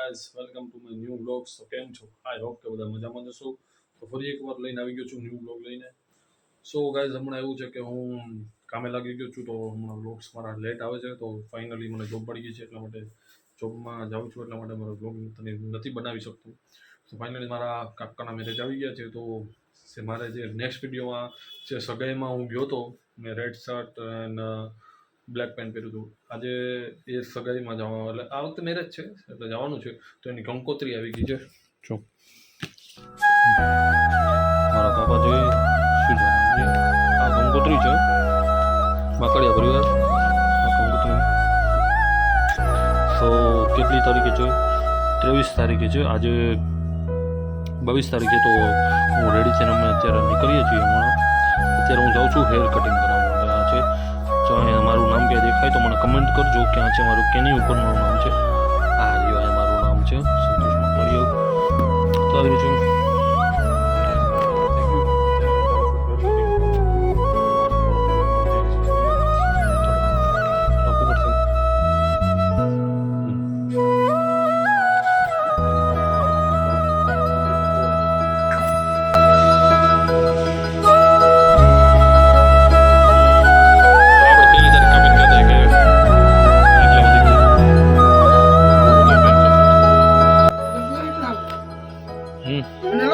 Guys, welcome to my new vlogs. તો કેમ છો? આઈ હોપ કે બધા મજામાં જશો. તો ફરી એકવાર લઈને આવી ગયો છું ન્યૂ વ્લોગ લઈને. સો ગાઈઝ, હમણાં એવું છે કે હું કામે લાગી ગયો છું, તો હમણાં વ્લોગ્સ મારા લેટ આવે છે. તો ફાઇનલી મને જોબ પડી ગઈ છે, એટલા માટે જોબમાં જાઉં છું, એટલા માટે મારો વ્લોગ નથી બનાવી શકતો. તો ફાઇનલી મારા કાકાના મેરેજ આવી ગયા છે. તો મારે જે નેક્સ્ટ વિડીયોમાં જે સગાઈમાં હું ગયો હતો, મેં રેડ શર્ટ અને બ્લેક પેન્ટ પહેર્યું હતું. આજે એ સગાઈમાં જવાનું, એટલે આ વખતે મેરેજ છે એટલે જવાનું છે. તો એની કંકોત્રી આવી ગઈ છે. જો મારા કાકા જોઈએ શું છે, આ કંકોત્રી છે, માકડિયા પરિવાર કંકોત્રી. તો કેટલી તારીખે છે? 23 તારીખે છે. આજે 22 તારીખે. તો હું રેડી થઈને અમે અત્યારે નીકળીએ છીએ. અત્યારે હું જાઉં છું હેર કટિંગ કરાવવા માટે. આ છે, જો અહીંયા મારું નામ ક્યાં દેખાય તો મને કમેન્ટ કરજો ક્યાં છે મારું, કેની ઉપર મારું નામ છે. આ રહ્યો અહીંયા મારું નામ છે, સંતોષ મોટરિયો. તો આવી રહ્યું છે.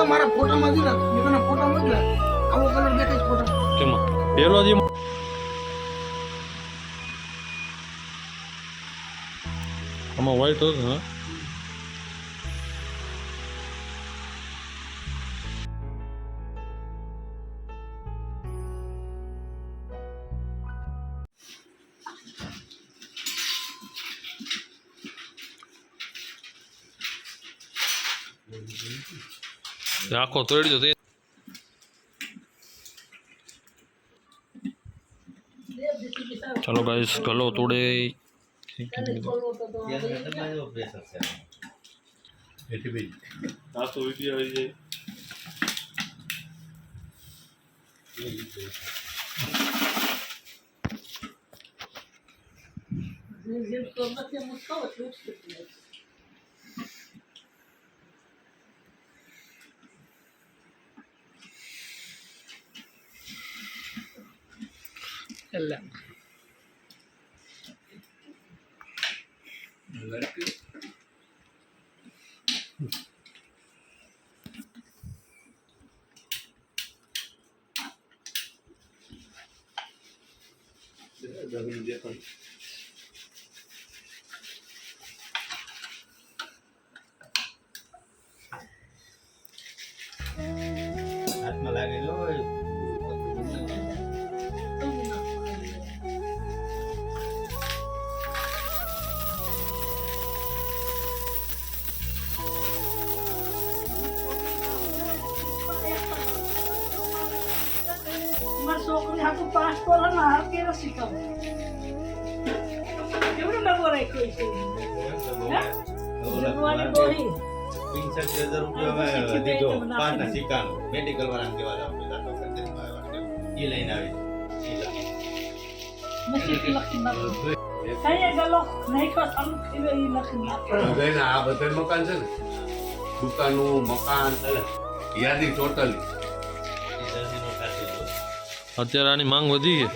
મારા ફોટામાં જ મેં તને ફોટા મોકલ્યા, આવો કલર દેખાય છે ફોટા કેમાં પેલો જે આમાં વ્હાઈટ હતો ને. આખો તોડી દો. ચલો ગાઈસ, ગલો તોડે. હાથમાં લાગેલો હોય છોકરી હાથું પાસ કરો ને હાર કેવો શીખવું કેવડું ડબો રાખ્યો છે જગવાની બોરી 65,000 રૂપિયા દીધો પાના સિક્કાનો મેડિકલ વાળા કેવા જાવ એ લઈને આવી નસીબ લખી નાખો કઈ ગલો નહીં કો સામુ ખીલે ઈ લખી નાખો. બેન આ બધા મકાન છે ને, દુકાનનું મકાન યાદી ટોટલી અત્યારે આની માંગ વધી છે.